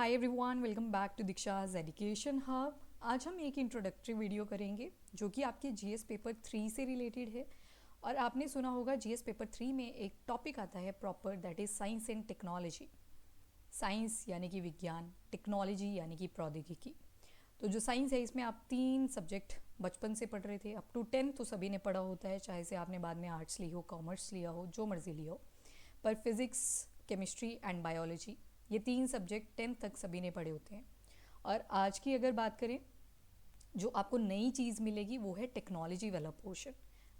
Hi everyone, welcome back to Diksha's education hub. आज हम एक इंट्रोडक्टरी वीडियो करेंगे जो कि आपके जीएस पेपर 3 से रिलेटेड है। और आपने सुना होगा जीएस पेपर 3 में एक टॉपिक आता है proper, that is science and technology. Science यानी कि विज्ञान, टेक्नोलॉजी यानी कि प्रौद्योगिकी। तो जो साइंस है इसमें आप 3 सब्जेक्ट बचपन से पढ़ रहे थे, अप टू 10 तो सभी ने पढ़ा होता है, चाहे से आपने बाद में आर्ट्स ली हो, कॉमर्स लिया हो, जो मर्जी लिया हो। पर फिज़िक्स, केमिस्ट्री एंड बायोलॉजी, ये 3 सब्जेक्ट 10th तक सभी ने पढ़े होते हैं। और आज की अगर बात करें, जो आपको नई चीज़ मिलेगी वो है टेक्नोलॉजी वाला पोर्शन।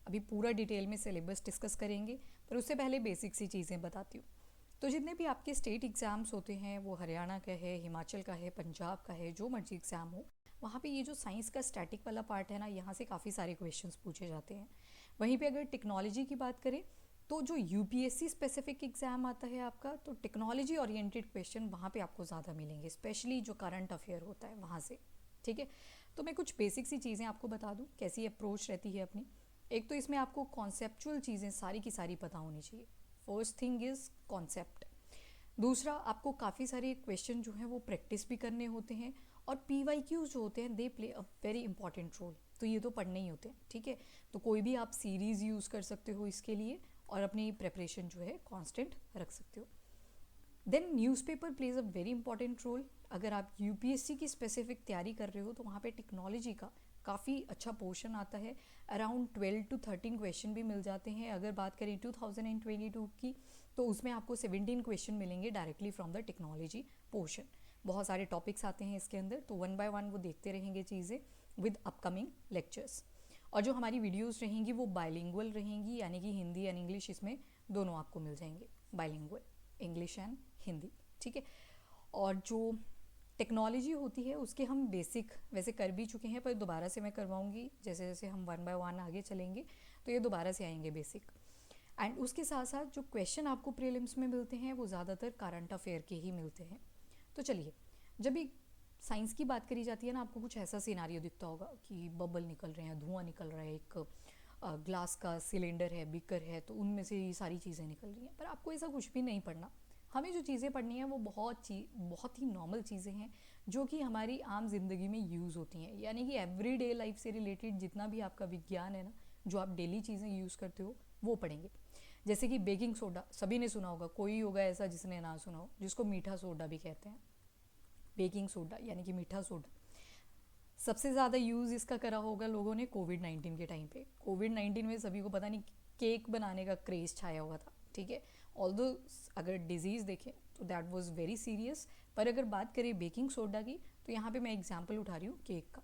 अभी पूरा डिटेल में सिलेबस डिस्कस करेंगे, पर उससे पहले बेसिक सी चीज़ें बताती हूँ। तो जितने भी आपके स्टेट एग्ज़ाम्स होते हैं, वो हरियाणा का है, हिमाचल का है, पंजाब का है, जो मर्जी एग्ज़ाम हो, वहाँ पे ये जो साइंस का स्टैटिक वाला पार्ट है ना, यहाँ से काफ़ी सारे क्वेश्चंस पूछे जाते हैं। वहीं पे अगर टेक्नोलॉजी की बात करें तो जो यूपीएससी स्पेसिफिक एग्ज़ाम आता है आपका, तो टेक्नोलॉजी ओरिएंटेड क्वेश्चन वहाँ पे आपको ज़्यादा मिलेंगे, स्पेशली जो करंट अफेयर होता है वहाँ से। ठीक है, तो मैं कुछ बेसिक सी चीज़ें आपको बता दूँ कैसी अप्रोच रहती है अपनी। एक तो इसमें आपको कॉन्सेप्चुअल चीज़ें सारी की सारी पता होनी चाहिए। First thing is concept. दूसरा, आपको काफ़ी सारे क्वेश्चन जो हैं वो प्रैक्टिस भी करने होते हैं। और PYQs जो होते हैं they play a very important role, तो ये तो पढ़ने ही होते हैं। ठीक है, तो कोई भी आप सीरीज़ यूज़ कर सकते हो इसके लिए और अपनी प्रेपरेशन जो है कांस्टेंट रख सकते हो। Then newspaper plays a very important role. अगर आप यूपीएससी की स्पेसिफिक तैयारी कर रहे हो तो वहाँ पे टेक्नोलॉजी का काफ़ी अच्छा पोर्शन आता है। अराउंड 12 to 13 क्वेश्चन भी मिल जाते हैं। अगर बात करें 2022 की, तो उसमें आपको 17 क्वेश्चन मिलेंगे directly from the technology portion. बहुत सारे टॉपिक्स आते हैं इसके अंदर, तो वन बाय वन वो देखते रहेंगे चीज़ें विद अपकमिंग लेक्चर्स। और जो हमारी वीडियोस रहेंगी वो बाइलिंगुअल रहेंगी, यानी कि हिंदी एंड इंग्लिश, इसमें दोनों आपको मिल जाएंगे, बाइलिंगुअल, इंग्लिश एंड हिंदी। ठीक है, और जो टेक्नोलॉजी होती है उसके हम बेसिक वैसे कर भी चुके हैं, पर दोबारा से मैं करवाऊंगी। जैसे जैसे हम वन बाय वन आगे चलेंगे तो ये दोबारा से आएंगे बेसिक। एंड उसके साथ साथ जो क्वेश्चन आपको प्रीलिम्स में मिलते हैं वो ज़्यादातर करंट अफेयर के ही मिलते हैं। तो चलिए, जब भी साइंस की बात करी जाती है ना, आपको कुछ ऐसा सिनारियो दिखता होगा कि बबल निकल रहे हैं, धुआं निकल रहा है, एक ग्लास का सिलेंडर है, बीकर है, तो उनमें से ये सारी चीज़ें निकल रही हैं। पर आपको ऐसा कुछ भी नहीं पढ़ना। हमें जो चीज़ें पढ़नी है वो बहुत ही नॉर्मल चीज़ें हैं जो कि हमारी आम जिंदगी में यूज़ होती हैं, यानी कि एवरीडे लाइफ से रिलेटेड जितना भी आपका विज्ञान है ना, जो आप डेली चीज़ें यूज़ करते हो वो पढ़ेंगे। जैसे कि बेकिंग सोडा सभी ने सुना होगा, कोई होगा ऐसा जिसने ना सुना हो, जिसको मीठा सोडा भी कहते हैं। बेकिंग सोडा यानी कि मीठा सोडा सबसे ज़्यादा यूज़ इसका करा होगा लोगों ने कोविड-19 के टाइम पे। कोविड-19 में सभी को पता नहीं केक बनाने का क्रेज़ छाया हुआ था। ठीक है, ऑल्दो अगर डिजीज़ देखें तो दैट वाज वेरी सीरियस। पर अगर बात करें बेकिंग सोडा की, तो यहाँ पे मैं एग्जांपल उठा रही हूँ केक का।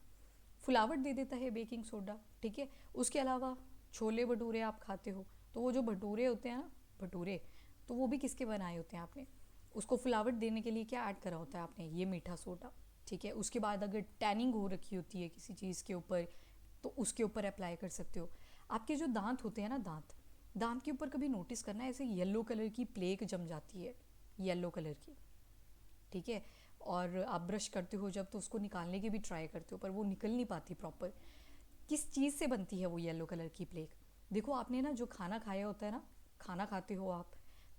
फुलावट दे देता है बेकिंग सोडा। ठीक है, उसके अलावा छोले भटूरे आप खाते हो, तो वो जो भटूरे होते हैं ना, भटूरे, तो वो भी किसके बनाए होते हैं आपने? उसको फुलावट देने के लिए क्या ऐड करा होता है आपने? ये मीठा सोडा। ठीक है, उसके बाद अगर टैनिंग हो रखी होती है किसी चीज़ के ऊपर, तो उसके ऊपर अप्लाई कर सकते हो। आपके जो दांत होते हैं ना, दांत दांत के ऊपर कभी नोटिस करना, ऐसे येलो कलर की प्लेक जम जाती है, येलो कलर की। ठीक है, और आप ब्रश करते हो जब, तो उसको निकालने की भी ट्राई करते हो, पर वो निकल नहीं पाती प्रॉपर। किस चीज़ से बनती है वो येलो कलर की प्लेक? देखो, आपने ना जो खाना खाया होता है ना, खाना खाते हो आप,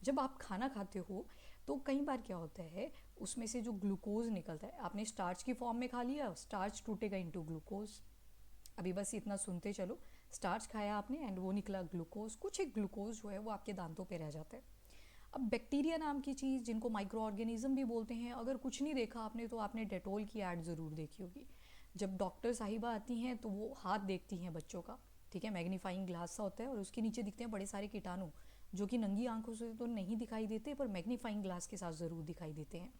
जब आप खाना खाते हो तो कई बार क्या होता है, उसमें से जो ग्लूकोज निकलता है, आपने स्टार्च की फॉर्म में खा लिया, स्टार्च टूटेगा इनटू ग्लूकोज। अभी बस इतना सुनते चलो, स्टार्च खाया आपने एंड वो निकला ग्लूकोज। कुछ एक ग्लूकोज जो है वो आपके दांतों पे रह जाता है। अब बैक्टीरिया नाम की चीज़, जिनको माइक्रो ऑर्गेनिज्म भी बोलते हैं, अगर कुछ नहीं देखा आपने तो आपने डेटोल की ऐड ज़रूर देखी होगी। जब डॉक्टर साहिबा आती हैं तो वो हाथ देखती हैं बच्चों का। ठीक है, मैग्नीफाइंग ग्लास सा होता है और उसके नीचे दिखते हैं बड़े सारे कीटाणु, जो कि नंगी आंखों से तो नहीं दिखाई देते, पर मैग्नीफाइंग ग्लास के साथ ज़रूर दिखाई देते हैं।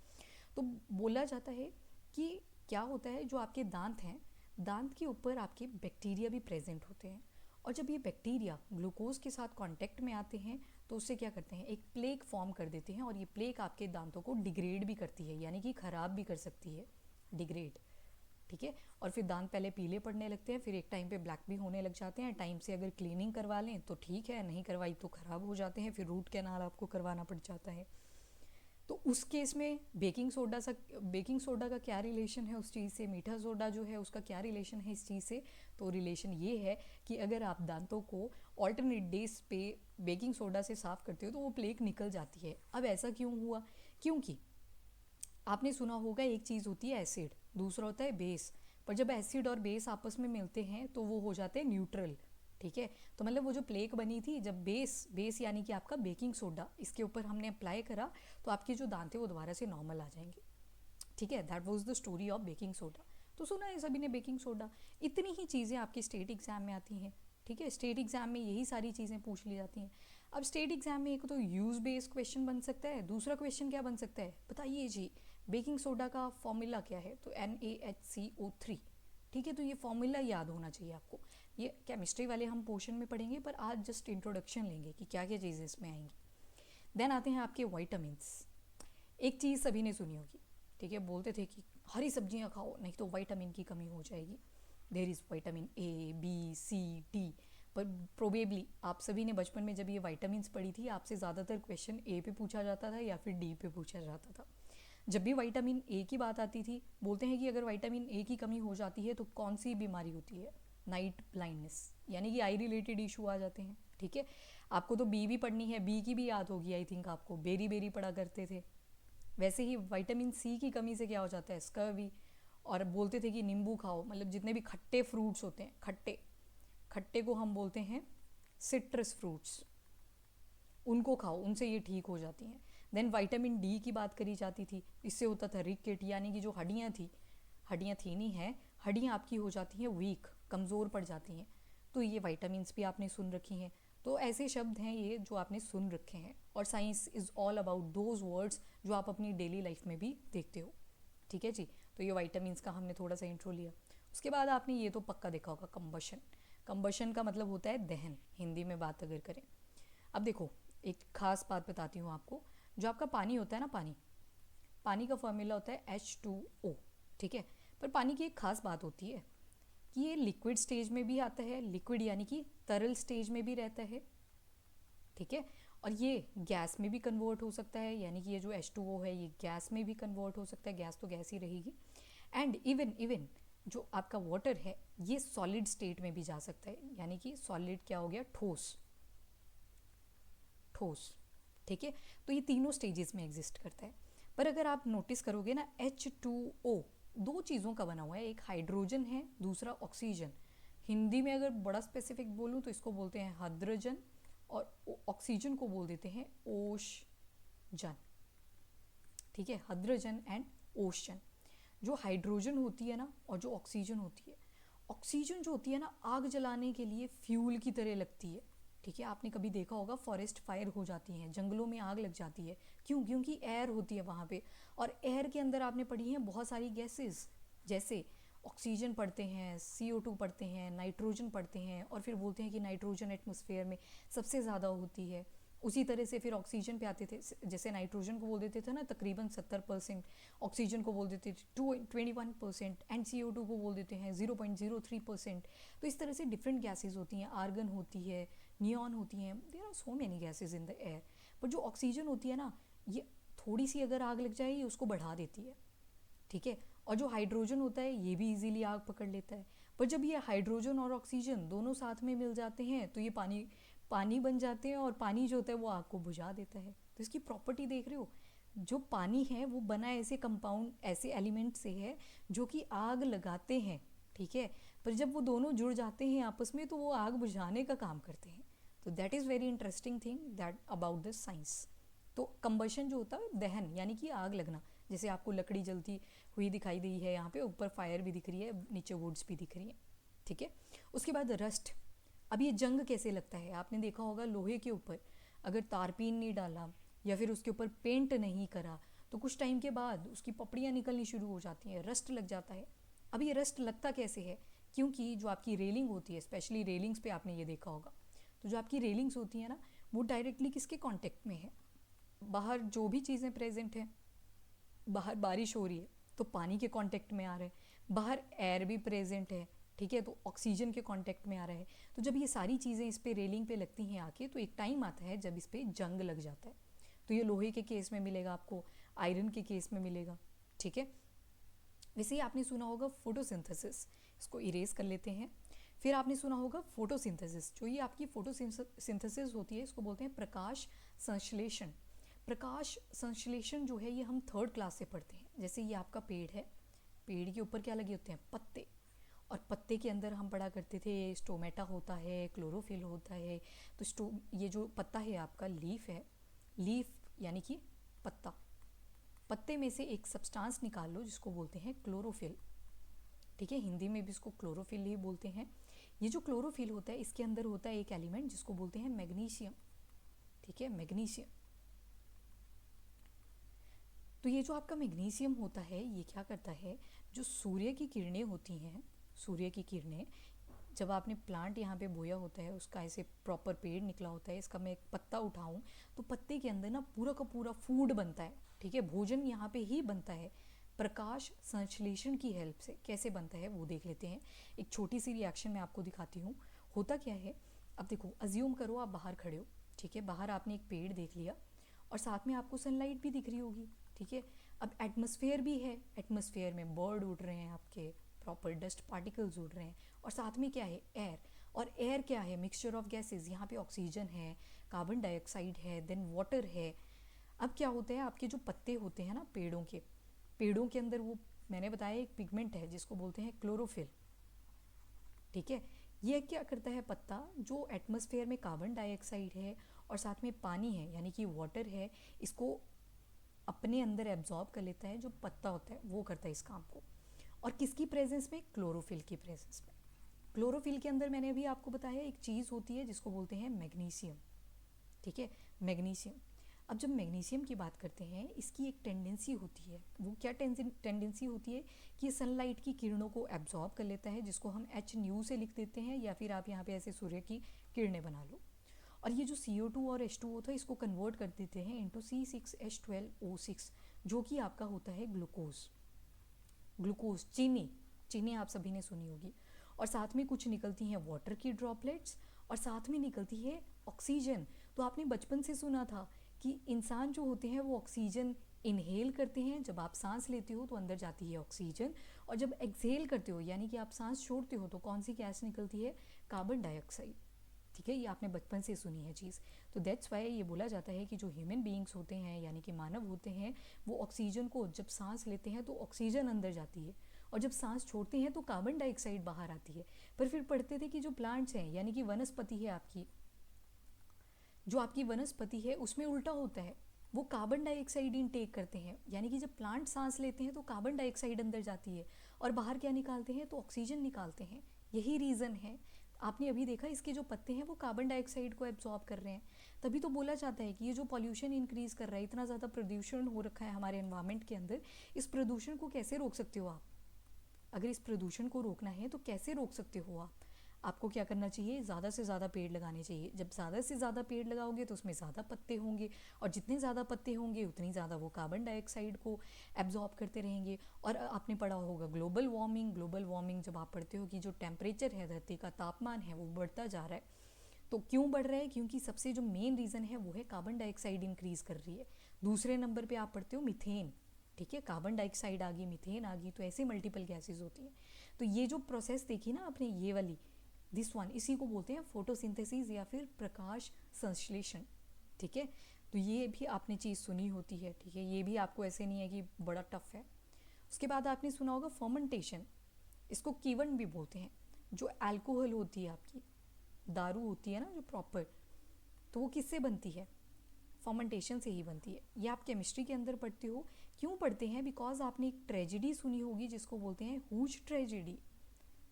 तो बोला जाता है कि क्या होता है, जो आपके दांत हैं, दांत के ऊपर आपके बैक्टीरिया भी प्रेजेंट होते हैं। और जब ये बैक्टीरिया ग्लूकोज के साथ कांटेक्ट में आते हैं तो उससे क्या करते हैं, एक प्लेक फॉर्म कर देते हैं, और ये प्लेक आपके दांतों को डिग्रेड भी करती है, यानी कि ख़राब भी कर सकती है, डिग्रेड। ठीक है, और फिर दांत पहले पीले पड़ने लगते हैं, फिर एक टाइम पे ब्लैक भी होने लग जाते हैं। टाइम से अगर क्लीनिंग करवा लें तो ठीक है, नहीं करवाई तो ख़राब हो जाते हैं, फिर रूट कैनाल आपको करवाना पड़ जाता है। तो उस केस में बेकिंग सोडा का क्या रिलेशन है उस चीज़ से, मीठा सोडा जो है उसका क्या रिलेशन है इस चीज़ से? तो रिलेशन ये है कि अगर आप दांतों को ऑल्टरनेट डेज पे बेकिंग सोडा से साफ़ करते हो तो वो प्लेक निकल जाती है। अब ऐसा क्यों हुआ? क्योंकि आपने सुना होगा एक चीज़ होती है एसिड, दूसरा होता है बेस। पर जब एसिड और बेस आपस में मिलते हैं तो वो हो जाते हैं न्यूट्रल। ठीक है, तो मतलब वो जो प्लेक बनी थी, जब बेस यानी कि आपका बेकिंग सोडा इसके ऊपर हमने अप्लाई करा तो आपके जो दांत है वो दोबारा से नॉर्मल आ जाएंगे। ठीक है, that was the story of baking soda. तो सुना है सभी ने बेकिंग सोडा। इतनी ही चीज़ें आपके स्टेट एग्जाम में आती हैं। ठीक है, स्टेट एग्जाम में यही सारी चीज़ें पूछ ली जाती हैं। अब स्टेट एग्जाम में एक तो यूज़ बेस्ड क्वेश्चन बन सकता है, दूसरा क्वेश्चन क्या बन सकता है बताइए जी, बेकिंग सोडा का फॉर्मूला क्या है, तो NaHCO3। ठीक है, तो ये फॉर्मूला याद होना चाहिए आपको। ये केमिस्ट्री वाले हम पोर्शन में पढ़ेंगे, पर आज जस्ट इंट्रोडक्शन लेंगे कि क्या क्या चीज़ें इसमें आएंगी। देन आते हैं आपके वाइटामिन्स। एक चीज़ सभी ने सुनी होगी, ठीक है, बोलते थे कि हरी सब्जियां खाओ नहीं तो विटामिन की कमी हो जाएगी। There is vitamin A B C D। पर प्रोबेबली आप सभी ने बचपन में जब ये विटामिन्स पढ़ी थी, आपसे ज़्यादातर क्वेश्चन ए पे पूछा जाता था या फिर डी पे पूछा जाता था। जब भी विटामिन ए की बात आती थी, बोलते हैं कि अगर विटामिन ए की कमी हो जाती है तो कौन सी बीमारी होती है, नाइट ब्लाइंडनेस, यानी कि आई रिलेटेड इशू आ जाते हैं। ठीक है, आपको तो बी भी पढ़नी है, बी की भी याद होगी आई थिंक आपको, बेरी बेरी पढ़ा करते थे। वैसे ही विटामिन सी की कमी से क्या हो जाता है, स्कर्वी। और बोलते थे कि नींबू खाओ, मतलब जितने भी खट्टे फ्रूट्स होते हैं, खट्टे खट्टे को हम बोलते हैं सिट्रस फ्रूट्स, उनको खाओ, उनसे ये ठीक हो जाती हैं। देन विटामिन डी की बात करी जाती थी, इससे होता था रिकेट, यानी कि जो हड्डियाँ थी नहीं है, हड्डियाँ आपकी हो जाती हैं वीक, कमज़ोर पड़ जाती हैं। तो ये विटामिन्स भी आपने सुन रखी हैं। तो ऐसे शब्द हैं ये जो आपने सुन रखे हैं, और science is all about those words जो आप अपनी डेली लाइफ में भी देखते हो। ठीक है जी, तो ये विटामिन्स का हमने थोड़ा सा इंट्रो लिया। उसके बाद आपने ये तो पक्का देखा होगा, कंबशन। कंबशन का मतलब होता है दहन, हिंदी में बात अगर करें। अब देखो, एक खास बात बताती हूँ आपको। जो आपका पानी होता है ना, पानी का फॉर्मूला होता है H2O। ठीक है, पर पानी की एक खास बात होती है कि ये लिक्विड स्टेज में भी आता है, लिक्विड यानी कि तरल स्टेज में भी रहता है। ठीक है, और ये गैस में भी कन्वर्ट हो सकता है, यानी कि ये जो H2O है ये गैस में भी कन्वर्ट हो सकता है, गैस तो गैस ही रहेगी। एंड इवन जो आपका वाटर है ये सॉलिड स्टेट में भी जा सकता है, यानी कि सॉलिड क्या हो गया, ठोस। ठीक है, तो ये तीनों स्टेजेस में एग्जिस्ट करता है। पर अगर आप नोटिस करोगे ना, H2O दो चीज़ों का बना हुआ है, एक हाइड्रोजन है, दूसरा ऑक्सीजन। हिंदी में अगर बड़ा स्पेसिफिक बोलूँ तो इसको बोलते हैं हाइड्रोजन, और ऑक्सीजन को बोल देते हैं ओशजन। ठीक है, हाइड्रोजन एंड ओशन। जो हाइड्रोजन होती है ना और जो ऑक्सीजन होती है, ऑक्सीजन जो होती है ना आग जलाने के लिए फ्यूल की तरह लगती है। ठीक है, आपने कभी देखा होगा फॉरेस्ट फायर हो जाती हैं, जंगलों में आग लग जाती है, क्यों? क्योंकि एयर होती है वहाँ पे, और एयर के अंदर आपने पढ़ी हैं बहुत सारी गैसेस, जैसे ऑक्सीजन पढ़ते हैं, CO2 पढ़ते हैं, नाइट्रोजन पढ़ते हैं, और फिर बोलते हैं कि नाइट्रोजन एटमॉस्फेयर में सबसे ज़्यादा होती है। उसी तरह से फिर ऑक्सीजन पे आते थे, जैसे नाइट्रोजन को बोल देते थे ना तकरीबन 70%, ऑक्सीजन को बोल देते थे 21%, एंड CO2 को बोल देते हैं 0.03%। तो इस तरह से डिफरेंट गैसेज होती हैं, आर्गन होती है, नियॉन होती हैं, there are so many gases in the air. पर जो ऑक्सीजन होती है ना, ये थोड़ी सी अगर आग लग जाए ये उसको बढ़ा देती है। ठीक है, और जो हाइड्रोजन होता है ये भी इजीली आग पकड़ लेता है। पर जब ये हाइड्रोजन और ऑक्सीजन दोनों साथ में मिल जाते हैं तो ये पानी बन जाते हैं, और पानी जो होता है वो आग को बुझा देता है। तो इसकी प्रॉपर्टी देख रहे हो, जो पानी है वो बना ऐसे कंपाउंड, ऐसे एलिमेंट से है जो कि आग लगाते हैं। ठीक है, पर जब वो दोनों जुड़ जाते हैं आपस में तो वो आग बुझाने का काम करते हैं। तो that is very interesting thing that about this science. तो कंबशन जो होता है दहन, यानी कि आग लगना, जैसे आपको लकड़ी जलती हुई दिखाई दी है, यहाँ पे ऊपर फायर भी दिख रही है, नीचे वुड्स भी दिख रही हैं। ठीक है, उसके बाद रस्ट। अब ये जंग कैसे लगता है, आपने देखा होगा लोहे के ऊपर अगर तारपीन नहीं डाला या फिर उसके ऊपर पेंट नहीं करा तो कुछ टाइम के बाद उसकी पपड़ियाँ निकलनी शुरू हो जाती हैं, रस्ट लग जाता है। अब ये रस्ट लगता कैसे है, क्योंकि जो आपकी रेलिंग होती है, स्पेशली रेलिंग्स पे आपने ये देखा होगा, तो जो आपकी रेलिंग्स होती है ना वो डायरेक्टली किसके कांटेक्ट में है, बाहर जो भी चीज़ें प्रेजेंट हैं, बाहर बारिश हो रही है तो पानी के कांटेक्ट में आ रहा है, बाहर एयर भी प्रेजेंट है, ठीक है, तो ऑक्सीजन के कांटेक्ट में आ रहा है। तो जब ये सारी चीज़ें इस पे रेलिंग पे लगती हैं आके, तो एक टाइम आता है जब इस पे जंग लग जाता है। तो ये लोहे के केस में मिलेगा आपको, आयरन के केस में मिलेगा। ठीक है, वैसे ही आपने सुना होगा फोटोसिंथेसिस, इसको इरेज कर लेते हैं। फिर आपने सुना होगा फोटोसिंथेसिस, जो ये आपकी फोटोसिंथेसिस होती है इसको बोलते हैं प्रकाश संश्लेषण। प्रकाश संश्लेषण जो है ये हम थर्ड क्लास से पढ़ते हैं। जैसे ये आपका पेड़ है, पेड़ के ऊपर क्या लगे होते हैं, पत्ते, और पत्ते के अंदर हम पढ़ा करते थे स्टोमेटा होता है, क्लोरोफिल होता है। तो ये जो पत्ता है आपका लीफ है, लीफ यानी कि पत्ता, पत्ते में से एक सब्सटेंस निकाल लो जिसको बोलते हैं क्लोरोफिल। ठीक है, हिंदी में भी इसको क्लोरोफिल ही बोलते हैं। ये जो क्लोरोफिल होता है इसके अंदर होता है एक एलिमेंट जिसको बोलते हैं मैग्नीशियम। ठीक है, मैग्नीशियम। तो ये जो आपका मैग्नीशियम होता है ये क्या करता है, जो सूर्य की किरणें होती हैं, सूर्य की किरणें, जब आपने प्लांट यहाँ पे बोया होता है, उसका ऐसे प्रॉपर पेड़ निकला होता है, इसका मैं एक पत्ता उठाऊं तो पत्ते के अंदर ना पूरा का पूरा फूड बनता है। ठीक है, भोजन यहाँ पे ही बनता है प्रकाश संश्लेषण की हेल्प से। कैसे बनता है वो देख लेते हैं। एक छोटी सी रिएक्शन मैं आपको दिखाती हूँ। होता क्या है, अब देखो, अज्यूम करो आप बाहर खड़े हो। ठीक है, बाहर आपने एक पेड़ देख लिया और साथ में आपको सनलाइट भी दिख रही होगी। ठीक है, अब एटमॉस्फेयर भी है, एटमॉस्फेयर में बर्ड उड़ रहे हैं आपके, प्रॉपर डस्ट पार्टिकल्स उड़ रहे हैं, और साथ में क्या है, एयर। और एयर क्या है, मिक्सचर ऑफ गैसेस। यहाँ पे ऑक्सीजन है, कार्बन डाइऑक्साइड है, देन वाटर है। अब क्या होता है, आपके जो पत्ते होते हैं ना पेड़ों के, पेड़ों के अंदर वो मैंने बताया एक पिगमेंट है जिसको बोलते हैं क्लोरोफिल। ठीक है, ये क्या करता है पत्ता, जो एटमॉस्फेयर में कार्बन डाइऑक्साइड है और साथ में पानी है यानी कि वाटर है, इसको अपने अंदर एब्जॉर्ब कर लेता है। जो पत्ता होता है वो करता है इस काम को, और किसकी प्रेजेंस में, क्लोरोफिल की प्रेजेंस में। क्लोरोफिल के अंदर मैंने अभी आपको बताया एक चीज़ होती है जिसको बोलते हैं मैग्नीशियम। ठीक है, मैग्नीशियम। अब जब मैग्नीशियम की बात करते हैं, इसकी एक टेंडेंसी होती है। वो क्या टेंडेंसी होती है कि ये सनलाइट की किरणों को एब्जॉर्ब कर लेता है, जिसको हम HNu से लिख देते हैं, या फिर आप यहाँ पे ऐसे सूर्य की किरणें बना लो। और ये जो CO2 और H2O था इसको कन्वर्ट कर देते हैं इंटू C6H12O6, जो कि आपका होता है ग्लूकोज। ग्लूकोज, चीनी, चीनी आप सभी ने सुनी होगी। और साथ में कुछ निकलती हैं वाटर की ड्रॉपलेट्स, और साथ में निकलती है ऑक्सीजन। तो आपने बचपन से सुना था कि इंसान जो होते हैं वो ऑक्सीजन इनहेल करते हैं, जब आप सांस लेते हो तो अंदर जाती है ऑक्सीजन, और जब एक्सहेल करते हो यानी कि आप सांस छोड़ते हो तो कौन सी गैस निकलती है, कार्बन डाइऑक्साइड। ठीक है, ये आपने बचपन से सुनी है चीज़। तो दैट्स वाई ये बोला जाता है कि जो ह्यूमन बीइंग्स होते हैं यानी कि मानव होते हैं, वो ऑक्सीजन को जब सांस लेते हैं तो ऑक्सीजन अंदर जाती है, और जब सांस छोड़ते हैं तो कार्बन डाइऑक्साइड बाहर आती है। पर फिर पढ़ते थे कि जो प्लांट्स हैं यानी कि वनस्पति है आपकी, जो आपकी वनस्पति है उसमें उल्टा होता है, वो कार्बन डाइऑक्साइड इनटेक करते हैं। यानी कि जब प्लांट सांस लेते हैं तो कार्बन डाइऑक्साइड अंदर जाती है, और बाहर क्या निकालते हैं, तो ऑक्सीजन निकालते हैं। यही रीज़न है, आपने अभी देखा इसके जो पत्ते हैं वो कार्बन डाइऑक्साइड को एब्जॉर्ब कर रहे हैं। तभी तो बोला जाता है कि ये जो पॉल्यूशन इंक्रीज़ कर रहा है, इतना ज़्यादा प्रदूषण हो रखा है हमारे एनवायरनमेंट के अंदर, इस प्रदूषण को कैसे रोक सकते हो आप। अगर इस प्रदूषण को रोकना है तो कैसे रोक सकते हो आप। आपको क्या करना चाहिए, ज़्यादा से ज़्यादा पेड़ लगाने चाहिए। जब ज़्यादा से ज़्यादा पेड़ लगाओगे तो उसमें ज़्यादा पत्ते होंगे, और जितने ज़्यादा पत्ते होंगे उतनी ज़्यादा वो कार्बन डाइऑक्साइड को एब्जॉर्ब करते रहेंगे। और आपने पढ़ा होगा ग्लोबल वार्मिंग, ग्लोबल वार्मिंग जब आप पढ़ते हो कि जो टेम्परेचर है, धरती का तापमान है, वो बढ़ता जा रहा है। तो क्यों बढ़ रहा है, क्योंकि सबसे जो मेन रीज़न है वो है कार्बन डाइऑक्साइड इंक्रीज़ कर रही है। दूसरे नंबर पे आप पढ़ते हो मीथेन। ठीक है, कार्बन डाइऑक्साइड आ गई, मीथेन आ गई, तो ऐसे मल्टीपल गैसेज होती हैं। तो ये जो प्रोसेस देखी ना आपने, ये वाली, दिस वन, इसी को बोलते हैं फोटोसिंथेसिस या फिर प्रकाश संश्लेषण। ठीक है, तो ये भी आपने चीज़ सुनी होती है। ठीक है, ये भी आपको ऐसे नहीं है कि बड़ा टफ है। उसके बाद आपने सुना होगा फर्मेंटेशन, इसको कीवन भी बोलते हैं। जो अल्कोहल होती है आपकी, दारू होती है ना जो प्रॉपर, तो वो किससे बनती है, फर्मेंटेशन से ही बनती है। ये आप केमिस्ट्री के अंदर पढ़ते हो। क्यों पढ़ते हैं, बिकॉज आपने एक ट्रेजेडी सुनी होगी जिसको बोलते हैं हूज ट्रेजेडी।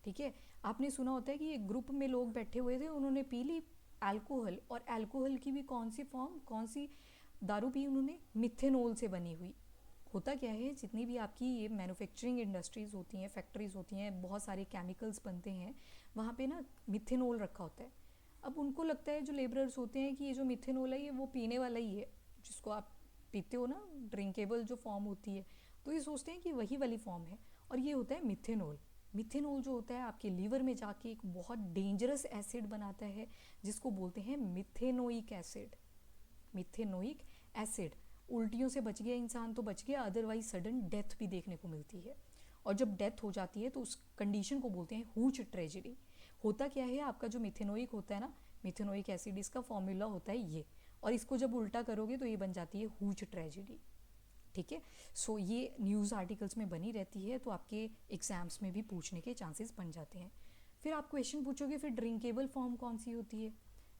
ठीक है, आपने सुना होता है कि एक ग्रुप में लोग बैठे हुए थे, उन्होंने पी ली अल्कोहल, और अल्कोहल की भी कौन सी फॉर्म, कौन सी दारू पी उन्होंने, मिथेनॉल से बनी हुई। होता क्या है, जितनी भी आपकी ये मैन्युफैक्चरिंग इंडस्ट्रीज़ होती हैं, फैक्ट्रीज़ होती हैं, बहुत सारे केमिकल्स बनते हैं, वहाँ पे ना मिथेनॉल रखा होता है। अब उनको लगता है, जो लेबरर्स होते हैं, कि ये जो मिथेनॉल है ये वो पीने वाला ही है, जिसको आप पीते हो ना, ड्रिंकेबल जो फॉर्म होती है, तो ये सोचते हैं कि वही वाली फॉर्म है, और ये होता है मिथेनॉल। मिथेनॉल जो होता है आपके लीवर में जाके एक बहुत डेंजरस एसिड बनाता है, जिसको बोलते हैं मिथेनोइक एसिड। मिथेनोइक एसिड, उल्टियों से बच गया इंसान तो बच गया, अदरवाइज सडन डेथ भी देखने को मिलती है। और जब डेथ हो जाती है तो उस कंडीशन को बोलते हैं हूज ट्रेजेडी। होता क्या है, आपका जो मिथेनोइक होता है ना, मिथेनोइक एसिड, इसका फॉर्मूला होता है ये, और इसको जब उल्टा करोगे तो ये बन जाती है हुज ट्रेजेडी। ठीक है, सो ये न्यूज़ आर्टिकल्स में बनी रहती है, तो आपके एग्जाम्स में भी पूछने के चांसेस बन जाते हैं। फिर आप क्वेश्चन पूछोगे फिर ड्रिंकेबल फॉर्म कौन सी होती है।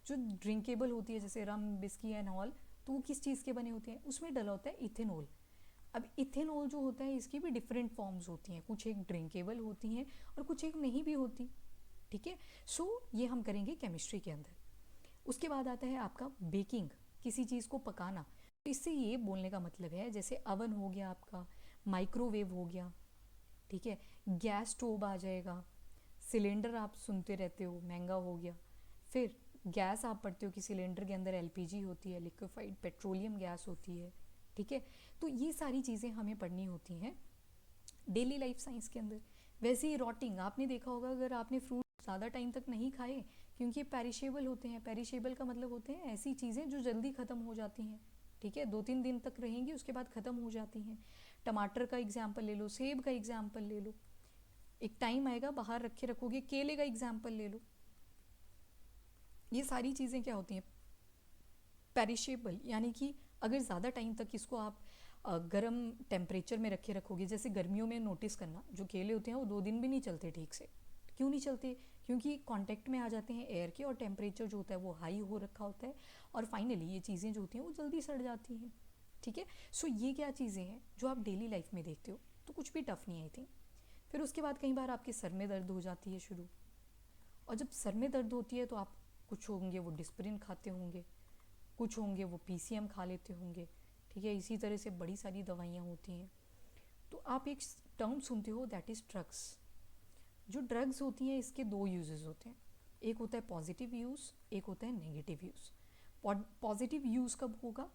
जो ड्रिंकेबल होती है जैसे रम, बिस्की एंड ऑल, तो वो किस चीज़ के बने होते हैं, उसमें डला होता है इथेनॉल। अब इथेनॉल जो होता है इसकी भी डिफरेंट फॉर्म्स होती हैं, कुछ एक ड्रिंकेबल होती हैं और कुछ एक नहीं भी होती। ठीक है, सो ये हम करेंगे केमिस्ट्री के अंदर। उसके बाद आता है आपका बेकिंग, किसी चीज़ को पकाना। तो इससे ये बोलने का मतलब है जैसे अवन हो गया आपका, माइक्रोवेव हो गया, ठीक है, गैस स्टोव आ जाएगा, सिलेंडर आप सुनते रहते हो महंगा हो गया, फिर गैस आप पढ़ते हो कि सिलेंडर के अंदर एलपीजी होती है, लिक्विफाइड पेट्रोलियम गैस होती है। ठीक है, तो ये सारी चीज़ें हमें पढ़नी होती हैं डेली लाइफ साइंस के अंदर। वैसे ही रॉटिंग, आपने देखा होगा अगर आपने फ्रूट ज़्यादा टाइम तक नहीं खाए, क्योंकि पेरिशेबल होते हैं। पेरिशेबल का मतलब होते हैं ऐसी चीज़ें जो जल्दी ख़त्म हो जाती हैं। ठीक है, 2-3 दिन तक रहेंगी उसके बाद ख़त्म हो जाती हैं। टमाटर का एग्जाम्पल ले लो, सेब का एग्जाम्पल ले लो, एक टाइम आएगा बाहर रखे रखोगे। केले का एग्जाम्पल ले लो। ये सारी चीज़ें क्या होती हैं, पेरिशेबल, यानी कि अगर ज़्यादा टाइम तक इसको आप गर्म टेम्परेचर में रखे रखोगे, जैसे गर्मियों में नोटिस करना जो केले होते हैं वो 2 दिन भी नहीं चलते ठीक से। क्यों नहीं चलते, क्योंकि कांटेक्ट में आ जाते हैं एयर के और टेम्परेचर जो होता है वो हाई हो रखा होता है, और फाइनली ये चीज़ें जो होती हैं वो जल्दी सड़ जाती हैं। ठीक है, सो ये क्या चीज़ें हैं जो आप डेली लाइफ में देखते हो, तो कुछ भी टफ नहीं आई थिंक। फिर उसके बाद कई बार आपके सर में दर्द हो जाती है शुरू, और जब सर में दर्द होती है तो आप कुछ होंगे वो डिस्प्रिन खाते होंगे, कुछ होंगे वो पीसीएम खा लेते होंगे। ठीक है, इसी तरह से बड़ी सारी दवाइयाँ होती हैं। तो आप एक टर्म सुनते हो दैट इज़ ड्रग्स। जो ड्रग्स होती हैं इसके 2 यूजेस होते हैं, एक होता है पॉजिटिव यूज़, एक होता है नेगेटिव यूज़। पॉजिटिव यूज़ कब होगा,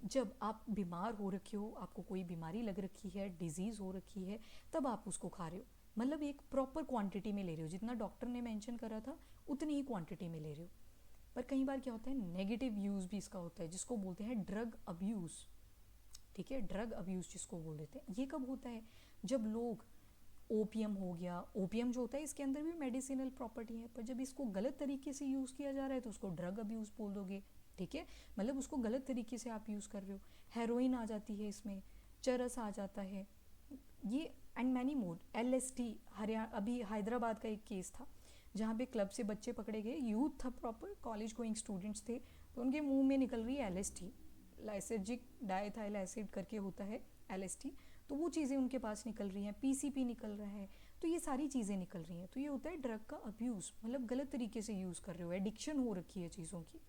जब आप बीमार हो रखे हो, आपको कोई बीमारी लग रखी है, डिजीज़ हो रखी है, तब आप उसको खा रहे हो। मतलब एक प्रॉपर क्वांटिटी में ले रहे हो, जितना डॉक्टर ने मेंशन करा था उतनी ही क्वांटिटी में ले रहे हो। पर कई बार क्या होता है नेगेटिव यूज़ भी इसका होता है, जिसको बोलते हैं ड्रग अब्यूज़। ठीक है, ड्रग अब्यूज़ जिसको बोल देते हैं। ये कब होता है, जब लोग, ओपियम हो गया, ओपियम जो होता है इसके अंदर भी मेडिसिनल प्रॉपर्टी है, पर जब इसको गलत तरीके से यूज़ किया जा रहा है तो उसको ड्रग अब्यूज़ बोल दोगे। ठीक है, मतलब उसको गलत तरीके से आप यूज़ कर रहे हो। हेरोइन आ जाती है इसमें, चरस आ जाता है, ये and many more. LSD, Haryana अभी हैदराबाद का एक केस था जहाँ पे क्लब से बच्चे पकड़े गए, यूथ था प्रॉपर, कॉलेज गोइंग स्टूडेंट्स थे, तो उनके मुंह में निकल रही है एलएसडी, लाइसर्जिक डाइथाइल एसिड करके होता है एलएसडी, तो वो चीज़ें उनके पास निकल रही हैं, पीसीपी निकल रहा है, तो ये सारी चीज़ें निकल रही हैं। तो ये होता है ड्रग का अब्यूज़, मतलब गलत तरीके से यूज़ कर रहे हो, एडिक्शन हो रखी है चीज़ों की।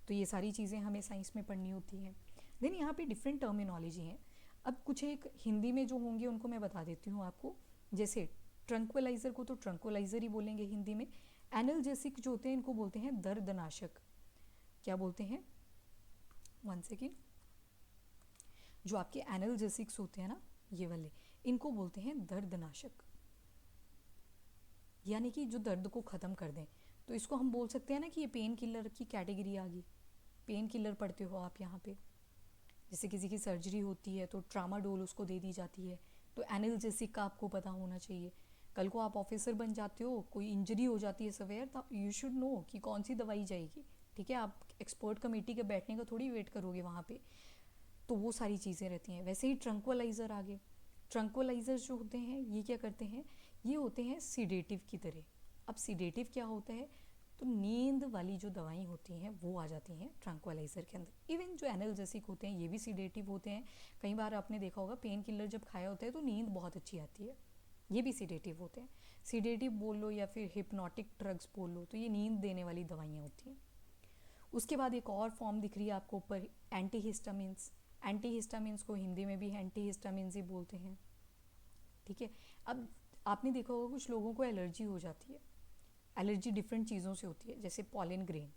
तो ये सारी चीज़ें हमें साइंस में पढ़नी होती हैं। देन यहाँ पे डिफरेंट टर्मिनोलॉजी हैं। अब कुछ एक हिंदी में जो होंगे उनको मैं बता देती हूँ आपको। जैसे ट्रंक्विलाइज़र को तो ट्रंक्विलाइज़र ही बोलेंगे हिंदी में। एनाल्जेसिक जो होते हैं इनको बोलते हैं दर्दनाशक। क्या बोलते हैं, 1 सेकेंड, जो आपके एनाल्जेसिक्स होते हैं ना ये वाले, इनको बोलते हैं दर्दनाशक, यानी कि जो दर्द को ख़त्म कर दें। तो इसको हम बोल सकते हैं ना कि ये पेन किलर की कैटेगरी आ गई। पेन किलर पढ़ते हो आप यहाँ पे, जैसे किसी की सर्जरी होती है तो ट्रामाडोल उसको दे दी जाती है, तो एनाल्जेसिक का आपको पता होना चाहिए। कल को आप ऑफिसर बन जाते हो, कोई इंजरी हो जाती है सवेयर, तो यू शुड नो कि कौन सी दवाई जाएगी। ठीक है, आप एक्सपर्ट कमेटी के बैठने का थोड़ी वेट करोगे वहाँ पे, तो वो सारी चीज़ें रहती हैं। वैसे ही ट्रंक्विलाइज़र आगे, ट्रंक्विलाइज़र्स जो होते हैं ये क्या करते हैं, ये होते हैं सीडेटिव की तरह। अब सीडेटिव क्या होता है, तो नींद वाली जो दवाई होती हैं वो आ जाती हैं ट्रंक्विलाइज़र के अंदर। इवन जो एनाल्जेसिक होते हैं ये भी सीडेटिव होते हैं। कई बार आपने देखा होगा पेन किलर जब खाया होता है तो नींद बहुत अच्छी आती है, ये भी सीडेटिव होते हैं। सीडेटिव बोल लो या फिर हिप्नोटिक ड्रग्स बोल लो, तो ये नींद देने वाली दवाइयाँ होती हैं। उसके बाद एक और फॉर्म दिख रही है आपको ऊपर, एंटीहिस्टामिन्स। एंटीहिस्टामिन्स को हिंदी में भी एंटीहिस्टामिन्स ही बोलते हैं। ठीक है, अब आपने देखा होगा कुछ लोगों को एलर्जी हो जाती है। एलर्जी डिफरेंट चीज़ों से होती है, जैसे पॉलन ग्रेन।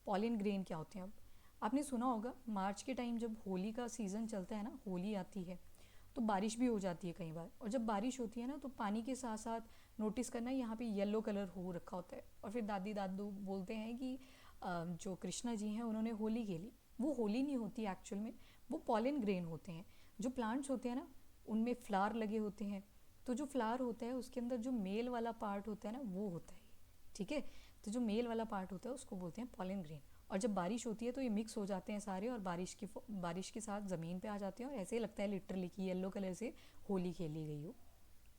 पॉलन ग्रेन क्या होते हैं, अब आपने सुना होगा मार्च के टाइम जब होली का सीज़न चलता है ना, होली आती है तो बारिश भी हो जाती है कई बार, और जब बारिश होती है ना तो पानी के साथ साथ नोटिस करना यहाँ पे येलो कलर हो रखा होता है, और फिर दादी दादू बोलते हैं कि जो कृष्णा जी हैं उन्होंने होली खेली। वो होली नहीं होती एक्चुअल में, वो पॉलन ग्रेन होते हैं। जो प्लांट्स होते हैं ना उनमें फ्लावर लगे होते हैं, तो जो फ्लावर होता है उसके अंदर जो मेल वाला पार्ट होता है ना वो होता है। ठीक है, तो जो मेल वाला पार्ट होता है उसको बोलते हैं पॉलन ग्रेन, और जब बारिश होती है तो ये मिक्स हो जाते हैं सारे और बारिश के साथ ज़मीन पे आ जाते हैं और ऐसे लगता है लिटरली कि येलो कलर से होली खेली गई हो।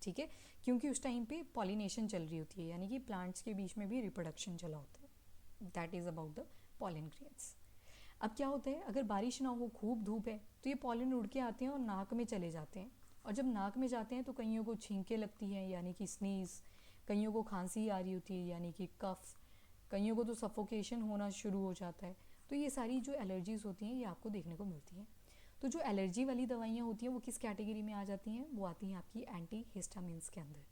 ठीक है, क्योंकि उस टाइम पे पॉलिनेशन चल रही होती है, यानी कि प्लांट्स के बीच में भी रिप्रोडक्शन चला होता है। That is about the pollen grains. अब क्या होता है, अगर बारिश ना हो, खूब धूप है, तो ये पॉलन उड़ के आते हैं और नाक में चले जाते हैं। और जब नाक में जाते हैं तो कईयों को छींकें लगती हैं, यानी कि स्नीज़, कईयों को खांसी आ रही होती है यानी कि कफ, कईयों को तो सफोकेशन होना शुरू हो जाता है। तो ये सारी जो एलर्जीज़ होती हैं ये आपको देखने को मिलती हैं। तो जो एलर्जी वाली दवाइयाँ होती हैं वो किस कैटेगरी में आ जाती हैं, वो आती हैं आपकी एंटी हिस्टामिन्स के अंदर।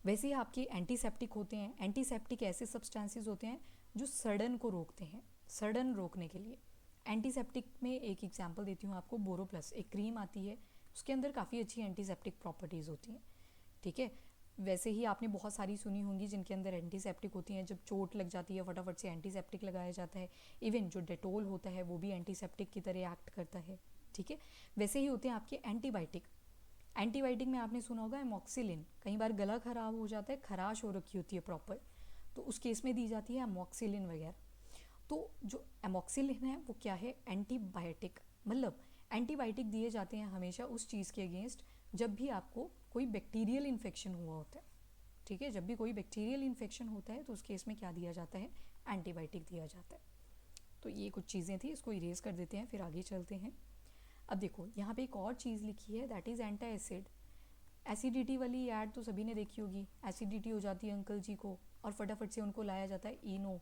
वैसे ही आपके एंटीसेप्टिक होते हैं। एंटीसेप्टिक ऐसे सब्सटेंसेस होते हैं जो सड़न को रोकते हैं, सड़न रोकने के लिए। एंटीसेप्टिक में एक एग्जांपल देती हूँ आपको, बोरोप्लस एक क्रीम आती है, उसके अंदर काफ़ी अच्छी एंटीसेप्टिक प्रॉपर्टीज़ होती हैं। ठीक है, वैसे ही आपने बहुत सारी सुनी होंगी जिनके अंदर एंटीसेप्टिक होती हैं। जब चोट लग जाती है फटाफट से एंटीसेप्टिक लगाया जाता है। इवन जो डेटोल होता है वो भी एंटीसेप्टिक की तरह एक्ट करता है। ठीक है, वैसे ही होते हैं आपके एंटीबायोटिक। एंटीबायोटिक में आपने सुना होगा एमॉक्सिलिन। कई बार गला ख़राब हो जाता है, खराश हो रखी होती है प्रॉपर, तो उस केस में दी जाती है एमॉक्सिलिन वगैरह। तो जो एमॉक्सिलिन है वो क्या है, एंटीबायोटिक। मतलब एंटीबायोटिक दिए जाते हैं हमेशा उस चीज़ के अगेंस्ट जब भी आपको कोई बैक्टीरियल इन्फेक्शन हुआ होता है। ठीक है, जब भी कोई बैक्टीरियल इन्फेक्शन होता है तो उस केस में क्या दिया जाता है, एंटीबायोटिक दिया जाता है। तो ये कुछ चीज़ें थी, इसको इरेज कर देते हैं, फिर आगे चलते हैं। अब देखो यहाँ पे एक और चीज़ लिखी है, that is anti acid. Acidity वाली ऐड तो सभी ने देखी होगी, एसिडिटी हो जाती है अंकल जी को और फटाफट से उनको लाया जाता है इनो।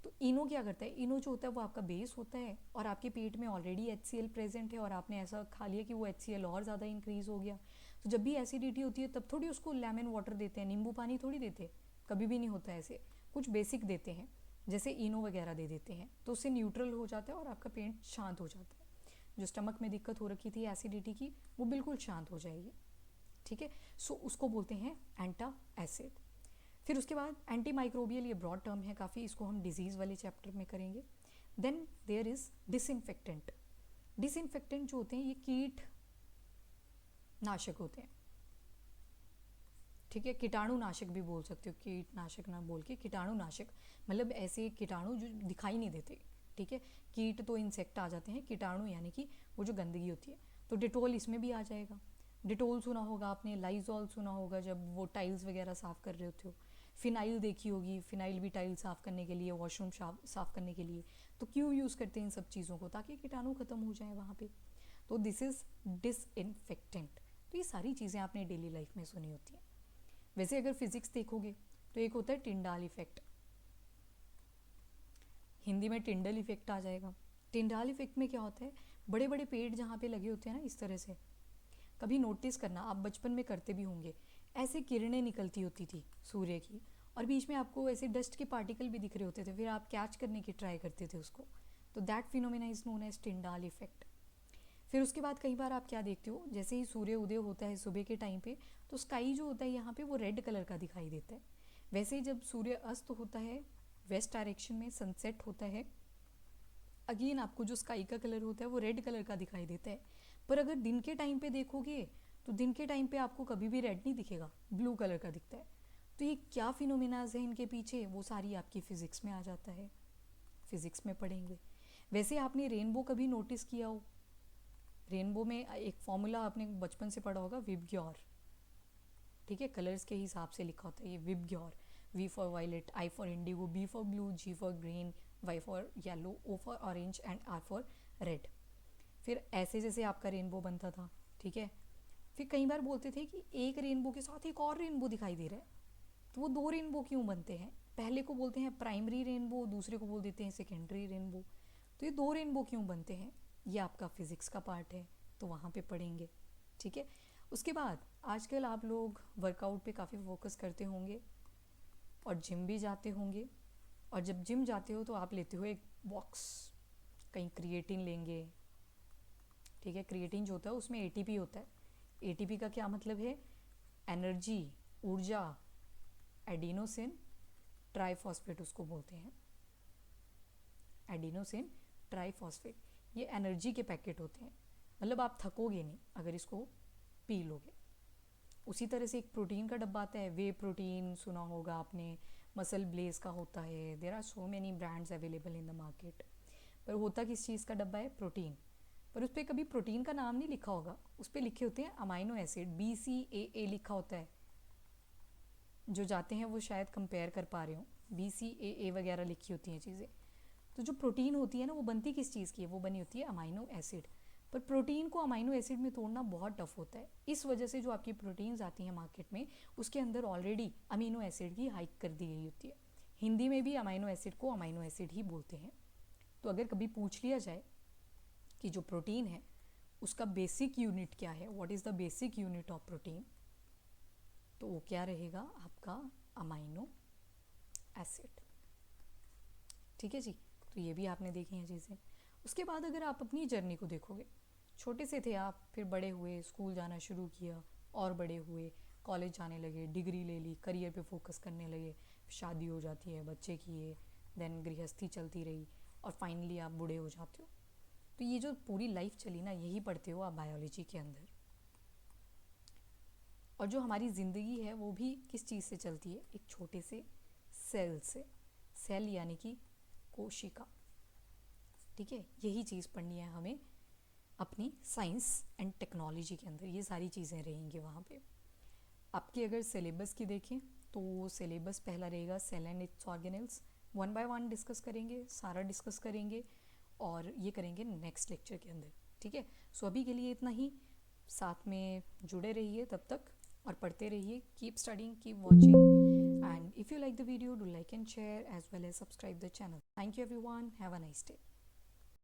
तो इनो क्या करता है, इनो जो होता है वो आपका बेस होता है और आपके पेट में ऑलरेडी HCl प्रेजेंट है और आपने ऐसा खा लिया कि वो HCl और ज़्यादा इंक्रीज़ हो गया। तो जब भी एसिडिटी होती है तब थोड़ी उसको लेमन वाटर देते हैं, नींबू पानी थोड़ी देते, कभी भी नहीं होता ऐसे, कुछ बेसिक देते हैं जैसे इनो वगैरह दे देते हैं, तो उससे न्यूट्रल हो जाता है और आपका पेट शांत हो जाता है। जो स्टमक में दिक्कत हो रखी थी एसिडिटी की, वो बिल्कुल शांत हो जाएगी। ठीक है, सो उसको बोलते हैं एंटा एसिड। फिर उसके बाद एंटी माइक्रोबियल, ये ब्रॉड टर्म है काफ़ी, इसको हम डिजीज़ वाले चैप्टर में करेंगे। Then there is disinfectant. Disinfectant जो होते हैं ये कीट नाशक होते हैं। ठीक है, कीटाणु नाशक भी बोल सकते हो, कीटनाशक ना बोल के कीटाणु नाशक, मतलब ऐसे कीटाणु जो दिखाई नहीं देते। ठीक है, कीट तो इंसेक्ट आ जाते हैं, कीटाणु यानी कि वो जो गंदगी होती है। तो डिटोल इसमें भी आ जाएगा। डिटोल सुना होगा आपने, लाइजॉल सुना होगा जब वो टाइल्स वगैरह साफ़ कर रहे होते हो। फिनाइल देखी होगी, फिनाइल भी टाइल साफ़ करने के लिए, वॉशरूम साफ़ करने के लिए। तो क्यों यूज़ करते हैं इन सब चीज़ों को, ताकि कीटाणु ख़त्म हो जाए वहाँ पे। तो दिस इज़ डिसइंफेक्टेंट। तो ये सारी चीज़ें आपने डेली लाइफ में सुनी होती हैं। वैसे अगर फिजिक्स देखोगे तो एक होता है टिंडाल इफेक्ट, हिंदी में टिंडल इफेक्ट आ जाएगा। टिंडाल इफेक्ट में क्या होता है, बड़े बड़े पेड़ जहाँ पे लगे होते हैं ना इस तरह से, कभी नोटिस करना, आप बचपन में करते भी होंगे, ऐसे किरणें निकलती होती थी सूर्य की और बीच में आपको ऐसे डस्ट के पार्टिकल भी दिख रहे होते थे, फिर आप कैच करने की ट्राई करते थे उसको। तो that phenomena is known as Tyndall effect. फिर उसके बाद कई बार आप क्या देखते हो, जैसे ही सूर्य उदय होता है सुबह के टाइम पे, तो स्काई जो होता है यहाँ पे वो रेड कलर का दिखाई देता है। वैसे ही जब सूर्य अस्त होता है वेस्ट डायरेक्शन में, सनसेट होता है, अगेन आपको जो स्काई का कलर होता है वो रेड कलर का दिखाई देता है। पर अगर दिन के टाइम पे देखोगे तो दिन के टाइम पे आपको कभी भी रेड नहीं दिखेगा, ब्लू कलर का दिखता है। तो ये क्या फिनोमिनाज है इनके पीछे, वो सारी आपकी फिजिक्स में आ जाता है, फिजिक्स में पढ़ेंगे। वैसे आपने रेनबो कभी नोटिस किया हो, रेनबो में एक फॉर्मूला आपने बचपन से पढ़ा होगा, विबग्योर। ठीक है, कलर्स के हिसाब से लिखा होता है ये VIBGYOR. V for violet, I for indigo, B for blue, G for green, Y for yellow, O for orange and R for red. फिर ऐसे जैसे आपका रेनबो बनता था। ठीक है, फिर कई बार बोलते थे कि एक रेनबो के साथ एक और रेनबो दिखाई दे रहा है, तो वो दो रेनबो क्यों बनते हैं, पहले को बोलते हैं प्राइमरी रेनबो, दूसरे को बोल देते हैं सेकेंडरी रेनबो। तो ये दो रेनबो क्यों बनते हैं, ये आपका फिजिक्स का पार्ट है, तो वहाँ पे पढ़ेंगे। ठीक है, उसके बाद आजकल आप लोग वर्कआउट पे काफ़ी फोकस करते होंगे और जिम भी जाते होंगे। और जब जिम जाते हो तो आप लेते हो एक बॉक्स, कहीं क्रिएटिन लेंगे। ठीक है, क्रिएटिन जो होता है उसमें ATP होता है। ATP का क्या मतलब है, एनर्जी, ऊर्जा, एडिनोसिन ट्राइफॉस्फेट उसको बोलते हैं, एडिनोसिन ट्राइफॉस्फेट। ये एनर्जी के पैकेट होते हैं, मतलब आप थकोगे नहीं अगर इसको पी लोगे। उसी तरह से एक प्रोटीन का डब्बा आता है, वे प्रोटीन सुना होगा आपने, मसल ब्लेज का होता है, there are so many brands available in the market. पर होता किस चीज़ का डब्बा है? प्रोटीन। पर उस पर कभी प्रोटीन का नाम नहीं लिखा होगा, उस पर लिखे होते हैं अमाइनो एसिड, BCAA लिखा होता है। जो जाते हैं वो शायद कंपेयर कर पा रहे हो, BCAA वगैरह लिखी होती हैं चीज़ें। तो जो प्रोटीन होती है ना, वो बनती किस चीज़ की है? वो बनी होती है अमाइनो एसिड। पर प्रोटीन को अमाइनो एसिड में तोड़ना बहुत टफ होता है। इस वजह से जो आपकी प्रोटीन्स आती हैं मार्केट में, उसके अंदर ऑलरेडी अमीनो एसिड की हाइक कर दी गई होती है। हिंदी में भी अमाइनो एसिड को अमाइनो एसिड ही बोलते हैं। तो अगर कभी पूछ लिया जाए कि जो प्रोटीन है उसका बेसिक यूनिट क्या है, what is the basic unit of protein, तो वो क्या रहेगा? आपका अमाइनो एसिड। ठीक है जी। तो ये भी आपने देखी हैं चीज़ें। उसके बाद अगर आप अपनी जर्नी को देखोगे, छोटे से थे आप, फिर बड़े हुए, स्कूल जाना शुरू किया, और बड़े हुए, कॉलेज जाने लगे, डिग्री ले ली, करियर पे फोकस करने लगे, शादी हो जाती है, बच्चे किए, देन गृहस्थी चलती रही, और फाइनली आप बूढ़े हो जाते हो। तो ये जो पूरी लाइफ चली ना, यही पढ़ते हो आप बायोलॉजी के अंदर। और जो हमारी ज़िंदगी है वो भी किस चीज़ से चलती है? एक छोटे से सेल से। सेल यानी कि कोशिका। ठीक है, यही चीज़ पढ़नी है हमें अपनी साइंस एंड टेक्नोलॉजी के अंदर। ये सारी चीज़ें रहेंगी वहाँ पे। आपके अगर सिलेबस की देखें तो सिलेबस पहला रहेगा cell and its organelles. 1 by 1 discuss करेंगे, सारा डिस्कस करेंगे, और ये करेंगे नेक्स्ट लेक्चर के अंदर। ठीक है, सो अभी के लिए इतना ही। साथ में जुड़े रहिए तब तक, और पढ़ते रहिए। Keep studying, keep watching, and if you like the video, do like and share as well as subscribe the channel. Thank you everyone, have a nice day.